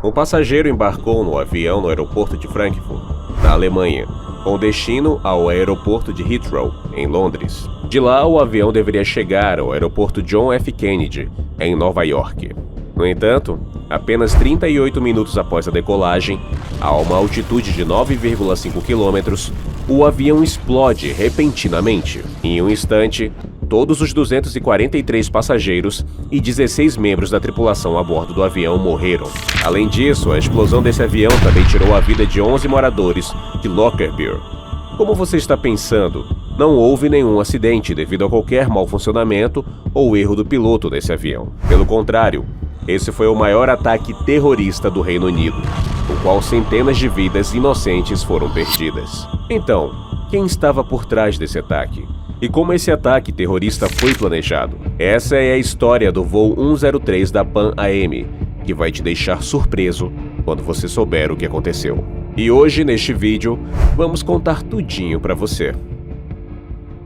Um passageiro embarcou no avião no aeroporto de Frankfurt, na Alemanha, com destino ao aeroporto de Heathrow, em Londres. De lá, o avião deveria chegar ao aeroporto John F. Kennedy, em Nova York. No entanto, apenas 38 minutos após a decolagem, a uma altitude de 9,5 km, o avião explode repentinamente. Em um instante, todos os 243 passageiros e 16 membros da tripulação a bordo do avião morreram. Além disso, a explosão desse avião também tirou a vida de 11 moradores de Lockerbie. Como você está pensando, não houve nenhum acidente devido a qualquer mau funcionamento ou erro do piloto desse avião. Pelo contrário, esse foi o maior ataque terrorista do Reino Unido, no qual centenas de vidas inocentes foram perdidas. Então, quem estava por trás desse ataque? E como esse ataque terrorista foi planejado? Essa é a história do voo 103 da Pan AM, que vai te deixar surpreso quando você souber o que aconteceu. E hoje, neste vídeo, vamos contar tudinho para você.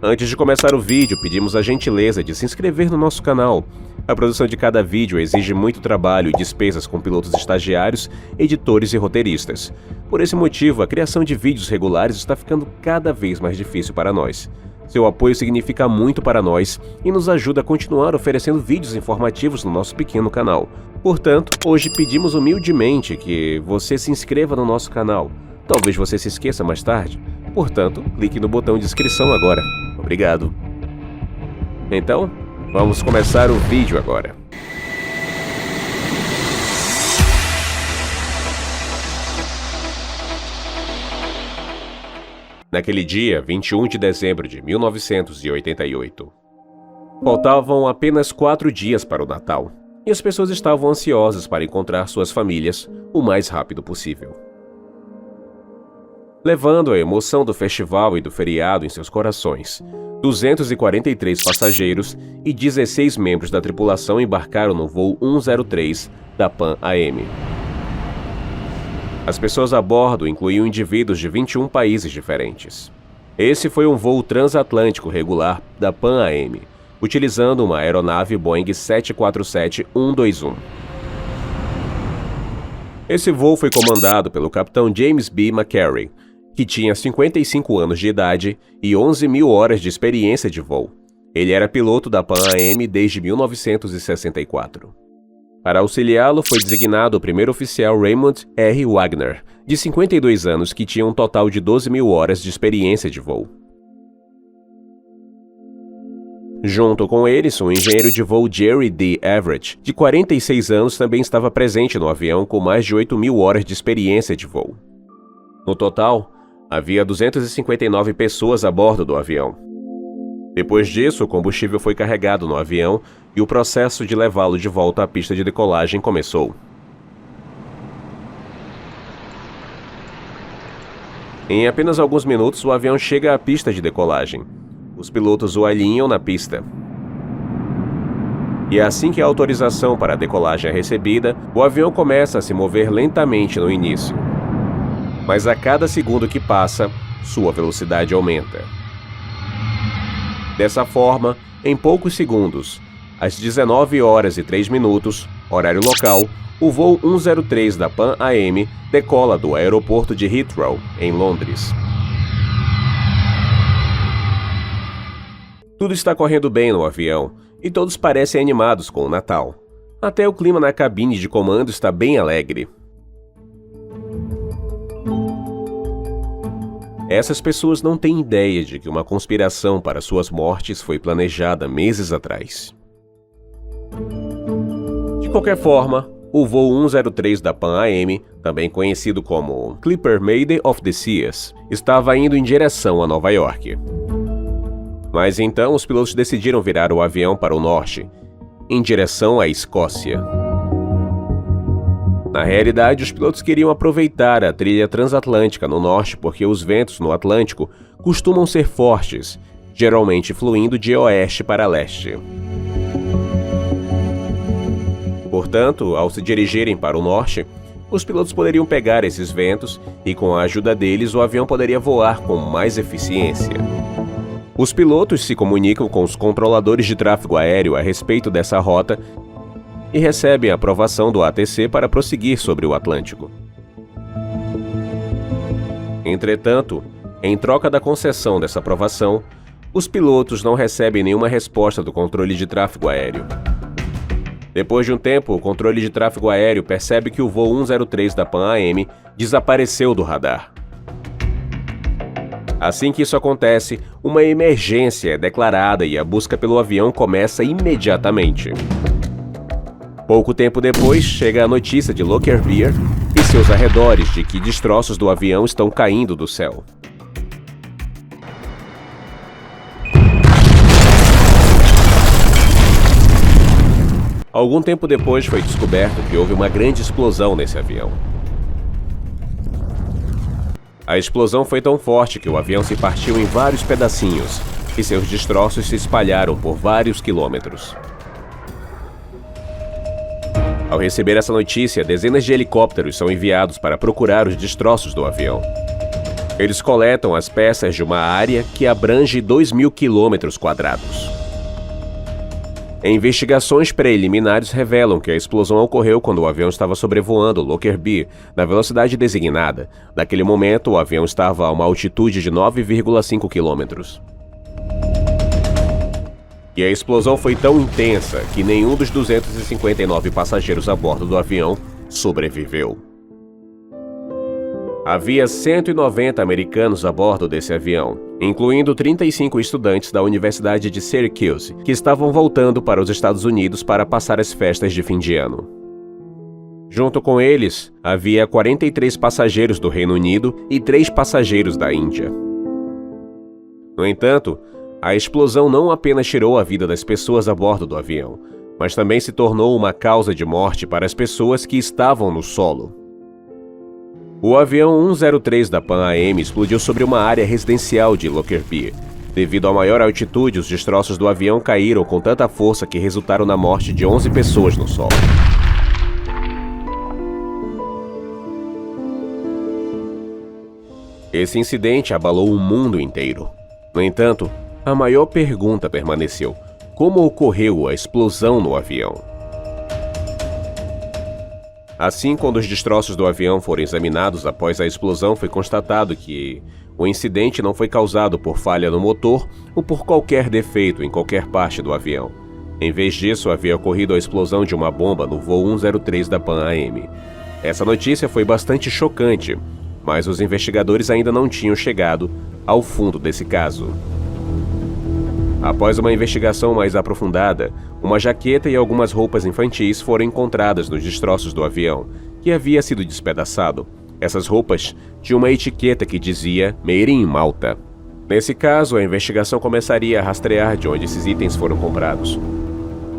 Antes de começar o vídeo, pedimos a gentileza de se inscrever no nosso canal. A produção de cada vídeo exige muito trabalho e despesas com pilotos estagiários, editores e roteiristas. Por esse motivo, a criação de vídeos regulares está ficando cada vez mais difícil para nós. Seu apoio significa muito para nós e nos ajuda a continuar oferecendo vídeos informativos no nosso pequeno canal. Portanto, hoje pedimos humildemente que você se inscreva no nosso canal. Talvez você se esqueça mais tarde. Portanto, clique no botão de inscrição agora. Obrigado. Então, vamos começar o vídeo agora. Naquele dia, 21 de dezembro de 1988. Faltavam apenas 4 dias para o Natal, e as pessoas estavam ansiosas para encontrar suas famílias o mais rápido possível. Levando a emoção do festival e do feriado em seus corações, 243 passageiros e 16 membros da tripulação embarcaram no voo 103 da Pan AM. As pessoas a bordo incluíam indivíduos de 21 países diferentes. Esse foi um voo transatlântico regular da Pan AM, utilizando uma aeronave Boeing 747-121. Esse voo foi comandado pelo capitão James B. McCary, que tinha 55 anos de idade e 11.000 horas de experiência de voo. Ele era piloto da Pan AM desde 1964. Para auxiliá-lo foi designado o primeiro oficial Raymond R. Wagner, de 52 anos, que tinha um total de 12.000 horas de experiência de voo. Junto com eles, o engenheiro de voo Jerry D. Everett, de 46 anos, também estava presente no avião com mais de 8.000 horas de experiência de voo. No total, havia 259 pessoas a bordo do avião. Depois disso, o combustível foi carregado no avião e o processo de levá-lo de volta à pista de decolagem começou. Em apenas alguns minutos, o avião chega à pista de decolagem. Os pilotos o alinham na pista. E assim que a autorização para a decolagem é recebida, o avião começa a se mover lentamente no início. Mas a cada segundo que passa, sua velocidade aumenta. Dessa forma, em poucos segundos, às 19 horas e 3 minutos, horário local, o voo 103 da Pan AM decola do aeroporto de Heathrow, em Londres. Tudo está correndo bem no avião e todos parecem animados com o Natal. Até o clima na cabine de comando está bem alegre. Essas pessoas não têm ideia de que uma conspiração para suas mortes foi planejada meses atrás. De qualquer forma, o voo 103 da Pan AM, também conhecido como Clipper Maiden of the Seas, estava indo em direção a Nova York. Mas então os pilotos decidiram virar o avião para o norte, em direção à Escócia. Na realidade, os pilotos queriam aproveitar a trilha transatlântica no norte porque os ventos no Atlântico costumam ser fortes, geralmente fluindo de oeste para leste. Portanto, ao se dirigirem para o norte, os pilotos poderiam pegar esses ventos e, com a ajuda deles, o avião poderia voar com mais eficiência. Os pilotos se comunicam com os controladores de tráfego aéreo a respeito dessa rota e recebem a aprovação do ATC para prosseguir sobre o Atlântico. Entretanto, em troca da concessão dessa aprovação, os pilotos não recebem nenhuma resposta do controle de tráfego aéreo. Depois de um tempo, o controle de tráfego aéreo percebe que o voo 103 da Pan AM desapareceu do radar. Assim que isso acontece, uma emergência é declarada e a busca pelo avião começa imediatamente. Pouco tempo depois, chega a notícia de Lockerbie e seus arredores de que destroços do avião estão caindo do céu. Algum tempo depois foi descoberto que houve uma grande explosão nesse avião. A explosão foi tão forte que o avião se partiu em vários pedacinhos e seus destroços se espalharam por vários quilômetros. Ao receber essa notícia, dezenas de helicópteros são enviados para procurar os destroços do avião. Eles coletam as peças de uma área que abrange 2.000 quilômetros quadrados. Investigações preliminares revelam que a explosão ocorreu quando o avião estava sobrevoando Lockerbie na velocidade designada. Naquele momento, o avião estava a uma altitude de 9,5 quilômetros. E a explosão foi tão intensa que nenhum dos 259 passageiros a bordo do avião sobreviveu. Havia 190 americanos a bordo desse avião, incluindo 35 estudantes da Universidade de Syracuse, que estavam voltando para os Estados Unidos para passar as festas de fim de ano. Junto com eles, havia 43 passageiros do Reino Unido e 3 passageiros da Índia. No entanto, a explosão não apenas tirou a vida das pessoas a bordo do avião, mas também se tornou uma causa de morte para as pessoas que estavam no solo. O avião 103 da Pan AM explodiu sobre uma área residencial de Lockerbie. Devido à maior altitude, os destroços do avião caíram com tanta força que resultaram na morte de 11 pessoas no solo. Esse incidente abalou o mundo inteiro. No entanto, a maior pergunta permaneceu: como ocorreu a explosão no avião? Assim, quando os destroços do avião foram examinados após a explosão, foi constatado que o incidente não foi causado por falha no motor ou por qualquer defeito em qualquer parte do avião. Em vez disso, havia ocorrido a explosão de uma bomba no voo 103 da Pan AM. Essa notícia foi bastante chocante, mas os investigadores ainda não tinham chegado ao fundo desse caso. Após uma investigação mais aprofundada, uma jaqueta e algumas roupas infantis foram encontradas nos destroços do avião, que havia sido despedaçado. Essas roupas tinham uma etiqueta que dizia "Made in Malta". Nesse caso, a investigação começaria a rastrear de onde esses itens foram comprados.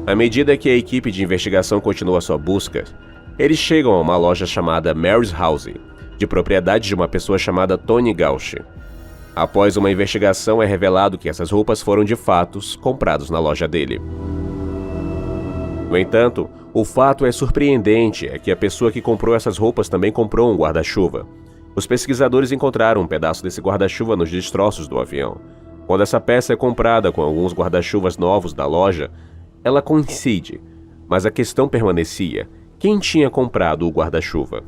À medida que a equipe de investigação continua sua busca, eles chegam a uma loja chamada Mary's House, de propriedade de uma pessoa chamada Tony Gauch. Após uma investigação, é revelado que essas roupas foram de fato compradas na loja dele. No entanto, o fato surpreendente é que a pessoa que comprou essas roupas também comprou um guarda-chuva. Os pesquisadores encontraram um pedaço desse guarda-chuva nos destroços do avião. Quando essa peça é comprada com alguns guarda-chuvas novos da loja, ela coincide, mas a questão permanecia: quem tinha comprado o guarda-chuva?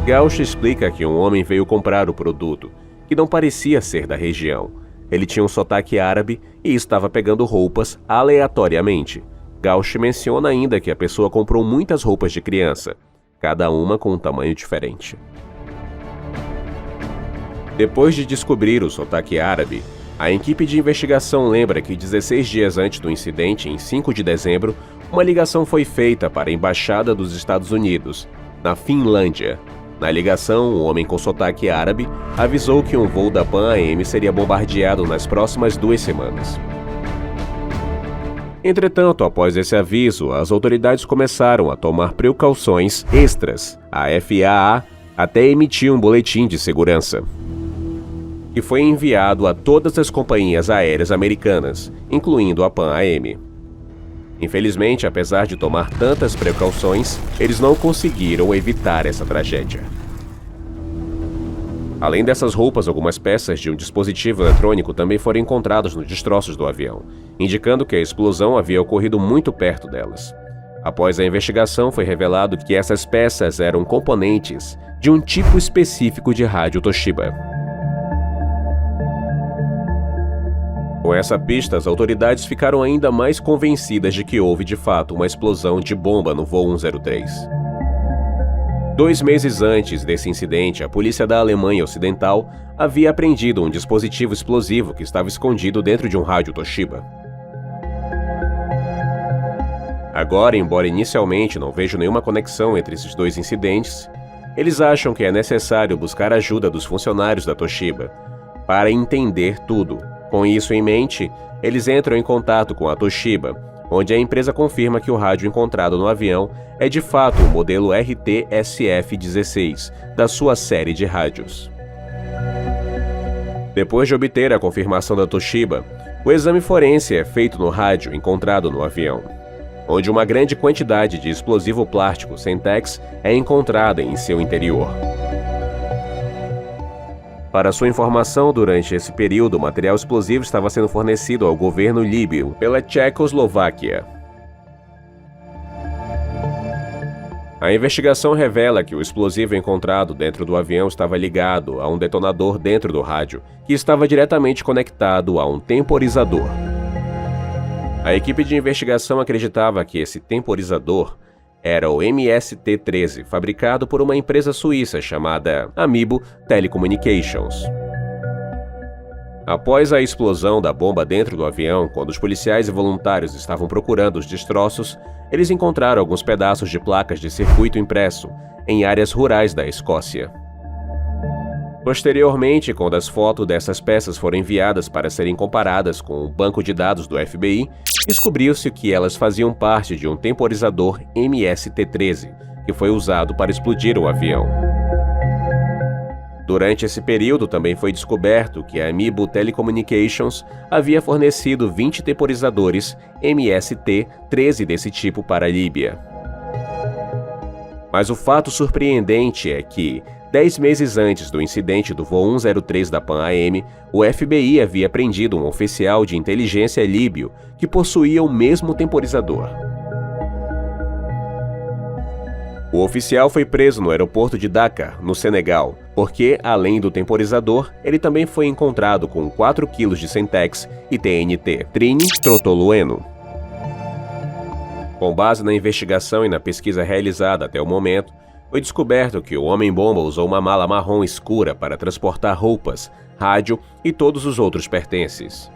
Gauch explica que um homem veio comprar o produto, que não parecia ser da região. Ele tinha um sotaque árabe e estava pegando roupas aleatoriamente. Gauch menciona ainda que a pessoa comprou muitas roupas de criança, cada uma com um tamanho diferente. Depois de descobrir o sotaque árabe, a equipe de investigação lembra que 16 dias antes do incidente, em 5 de dezembro, uma ligação foi feita para a Embaixada dos Estados Unidos, na Finlândia. Na ligação, um homem com sotaque árabe avisou que um voo da Pan AM seria bombardeado nas próximas 2 semanas. Entretanto, após esse aviso, as autoridades começaram a tomar precauções extras. A FAA até emitiu um boletim de segurança, que foi enviado a todas as companhias aéreas americanas, incluindo a Pan AM. Infelizmente, apesar de tomar tantas precauções, eles não conseguiram evitar essa tragédia. Além dessas roupas, algumas peças de um dispositivo eletrônico também foram encontradas nos destroços do avião, indicando que a explosão havia ocorrido muito perto delas. Após a investigação, foi revelado que essas peças eram componentes de um tipo específico de rádio Toshiba. Com essa pista, as autoridades ficaram ainda mais convencidas de que houve de fato uma explosão de bomba no voo 103. 2 meses antes desse incidente, a polícia da Alemanha Ocidental havia apreendido um dispositivo explosivo que estava escondido dentro de um rádio Toshiba. Agora, embora inicialmente não vejam nenhuma conexão entre esses dois incidentes, eles acham que é necessário buscar a ajuda dos funcionários da Toshiba para entender tudo. Com isso em mente, eles entram em contato com a Toshiba, onde a empresa confirma que o rádio encontrado no avião é de fato o modelo RT-SF-16 da sua série de rádios. Depois de obter a confirmação da Toshiba, o exame forense é feito no rádio encontrado no avião, onde uma grande quantidade de explosivo plástico Semtex é encontrada em seu interior. Para sua informação, durante esse período, o material explosivo estava sendo fornecido ao governo líbio pela Tchecoslováquia. A investigação revela que o explosivo encontrado dentro do avião estava ligado a um detonador dentro do rádio, que estava diretamente conectado a um temporizador. A equipe de investigação acreditava que esse temporizador era o MST-13, fabricado por uma empresa suíça chamada Amiibo Telecommunications. Após a explosão da bomba dentro do avião, quando os policiais e voluntários estavam procurando os destroços, eles encontraram alguns pedaços de placas de circuito impresso em áreas rurais da Escócia. Posteriormente, quando as fotos dessas peças foram enviadas para serem comparadas com o banco de dados do FBI, descobriu-se que elas faziam parte de um temporizador MST-13, que foi usado para explodir o avião. Durante esse período, também foi descoberto que a Amiibo Telecommunications havia fornecido 20 temporizadores MST-13 desse tipo para a Líbia. Mas o fato surpreendente é que, 10 meses antes do incidente do voo 103 da Pan-AM, o FBI havia prendido um oficial de inteligência líbio que possuía o mesmo temporizador. O oficial foi preso no aeroporto de Dakar, no Senegal, porque, além do temporizador, ele também foi encontrado com 4 kg de Semtex e TNT, trinitrotolueno. Com base na investigação e na pesquisa realizada até o momento, foi descoberto que o homem-bomba usou uma mala marrom escura para transportar roupas, rádio e todos os outros pertences.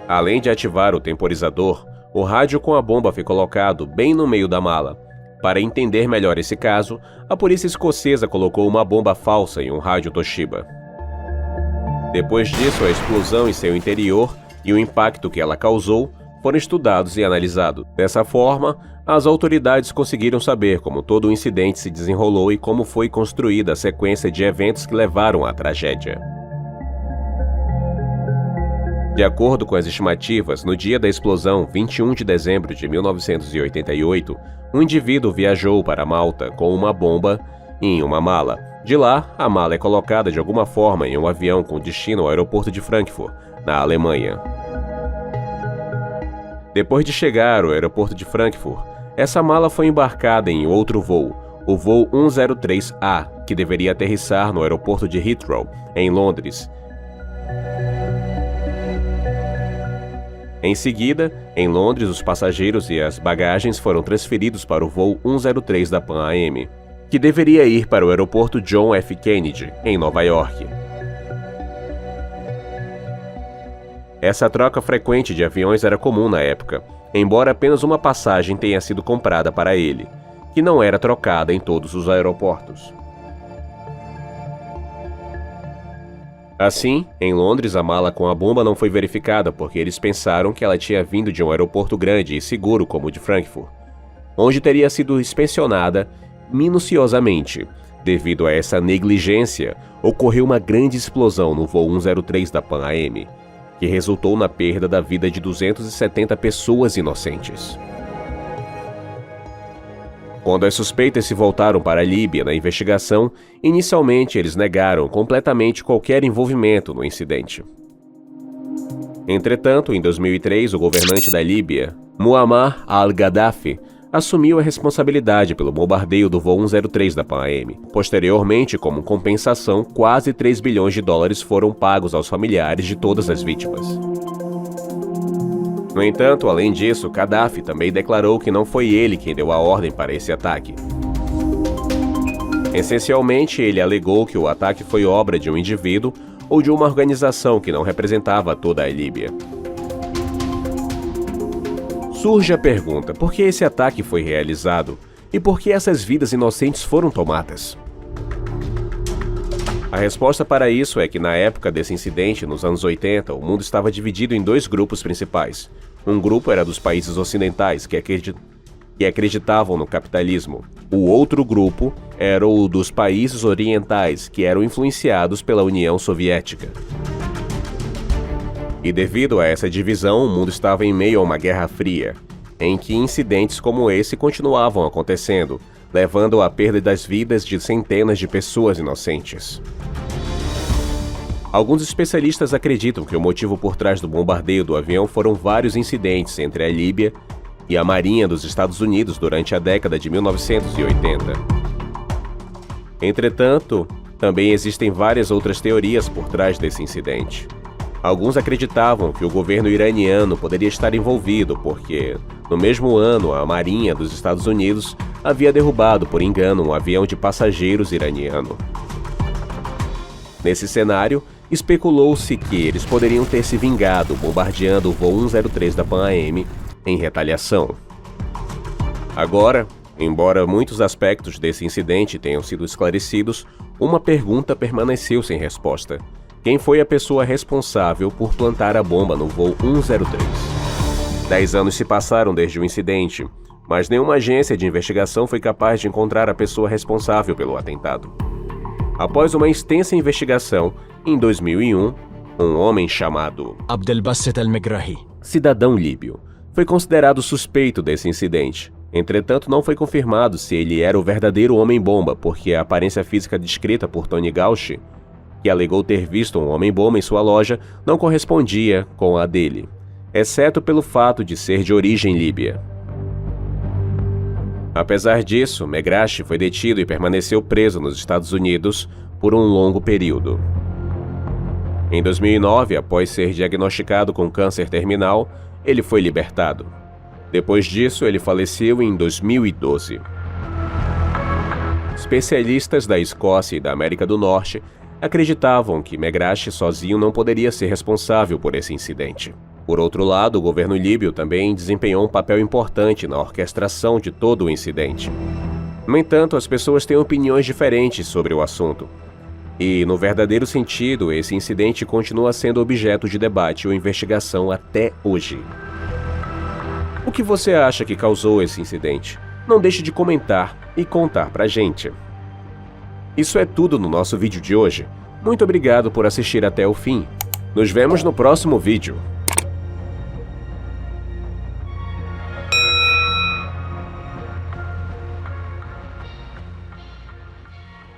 Além de ativar o temporizador, o rádio com a bomba foi colocado bem no meio da mala. Para entender melhor esse caso, a polícia escocesa colocou uma bomba falsa em um rádio Toshiba. Depois disso, a explosão em seu interior e o impacto que ela causou foram estudados e analisados. Dessa forma, as autoridades conseguiram saber como todo o incidente se desenrolou e como foi construída a sequência de eventos que levaram à tragédia. De acordo com as estimativas, no dia da explosão, 21 de dezembro de 1988, um indivíduo viajou para Malta com uma bomba em uma mala. De lá, a mala é colocada de alguma forma em um avião com destino ao aeroporto de Frankfurt, na Alemanha. Depois de chegar ao aeroporto de Frankfurt, essa mala foi embarcada em outro voo, o voo 103A, que deveria aterrissar no aeroporto de Heathrow, em Londres. Em seguida, em Londres, os passageiros e as bagagens foram transferidos para o voo 103 da Pan-AM, que deveria ir para o aeroporto John F. Kennedy, em Nova York. Essa troca frequente de aviões era comum na época, embora apenas uma passagem tenha sido comprada para ele, que não era trocada em todos os aeroportos. Assim, em Londres, a mala com a bomba não foi verificada porque eles pensaram que ela tinha vindo de um aeroporto grande e seguro como o de Frankfurt, onde teria sido inspecionada minuciosamente. Devido a essa negligência, ocorreu uma grande explosão no voo 103 da Pan-AM, que resultou na perda da vida de 270 pessoas inocentes. Quando as suspeitas se voltaram para a Líbia na investigação, inicialmente eles negaram completamente qualquer envolvimento no incidente. Entretanto, em 2003, o governante da Líbia, Muammar al-Gaddafi, assumiu a responsabilidade pelo bombardeio do voo 103 da Pan-Am. Posteriormente, como compensação, quase 3 bilhões de dólares foram pagos aos familiares de todas as vítimas. No entanto, além disso, Gaddafi também declarou que não foi ele quem deu a ordem para esse ataque. Essencialmente, ele alegou que o ataque foi obra de um indivíduo ou de uma organização que não representava toda a Líbia. Surge a pergunta: por que esse ataque foi realizado e por que essas vidas inocentes foram tomadas? A resposta para isso é que na época desse incidente, nos anos 80, o mundo estava dividido em dois grupos principais. Um grupo era dos países ocidentais, que acreditavam no capitalismo. O outro grupo era o dos países orientais, que eram influenciados pela União Soviética. E devido a essa divisão, o mundo estava em meio a uma guerra fria, em que incidentes como esse continuavam acontecendo, levando à perda das vidas de centenas de pessoas inocentes. Alguns especialistas acreditam que o motivo por trás do bombardeio do avião foram vários incidentes entre a Líbia e a Marinha dos Estados Unidos durante a década de 1980. Entretanto, também existem várias outras teorias por trás desse incidente. Alguns acreditavam que o governo iraniano poderia estar envolvido porque, no mesmo ano, a Marinha dos Estados Unidos havia derrubado por engano um avião de passageiros iraniano. Nesse cenário, especulou-se que eles poderiam ter se vingado bombardeando o voo 103 da Pan-Am em retaliação. Agora, embora muitos aspectos desse incidente tenham sido esclarecidos, uma pergunta permaneceu sem resposta: quem foi a pessoa responsável por plantar a bomba no voo 103? 10 anos se passaram desde o incidente, mas nenhuma agência de investigação foi capaz de encontrar a pessoa responsável pelo atentado. Após uma extensa investigação, em 2001, um homem chamado Abdelbasset al-Megrahi, cidadão líbio, foi considerado suspeito desse incidente. Entretanto, não foi confirmado se ele era o verdadeiro homem-bomba, porque a aparência física descrita por Tony Gauchi, que alegou ter visto um homem-bomba em sua loja, não correspondia com a dele, exceto pelo fato de ser de origem líbia. Apesar disso, Megrahi foi detido e permaneceu preso nos Estados Unidos por um longo período. Em 2009, após ser diagnosticado com câncer terminal, ele foi libertado. Depois disso, ele faleceu em 2012. Especialistas da Escócia e da América do Norte acreditavam que Megrahi sozinho não poderia ser responsável por esse incidente. Por outro lado, o governo líbio também desempenhou um papel importante na orquestração de todo o incidente. No entanto, as pessoas têm opiniões diferentes sobre o assunto. E, no verdadeiro sentido, esse incidente continua sendo objeto de debate ou investigação até hoje. O que você acha que causou esse incidente? Não deixe de comentar e contar pra gente. Isso é tudo no nosso vídeo de hoje. Muito obrigado por assistir até o fim. Nos vemos no próximo vídeo.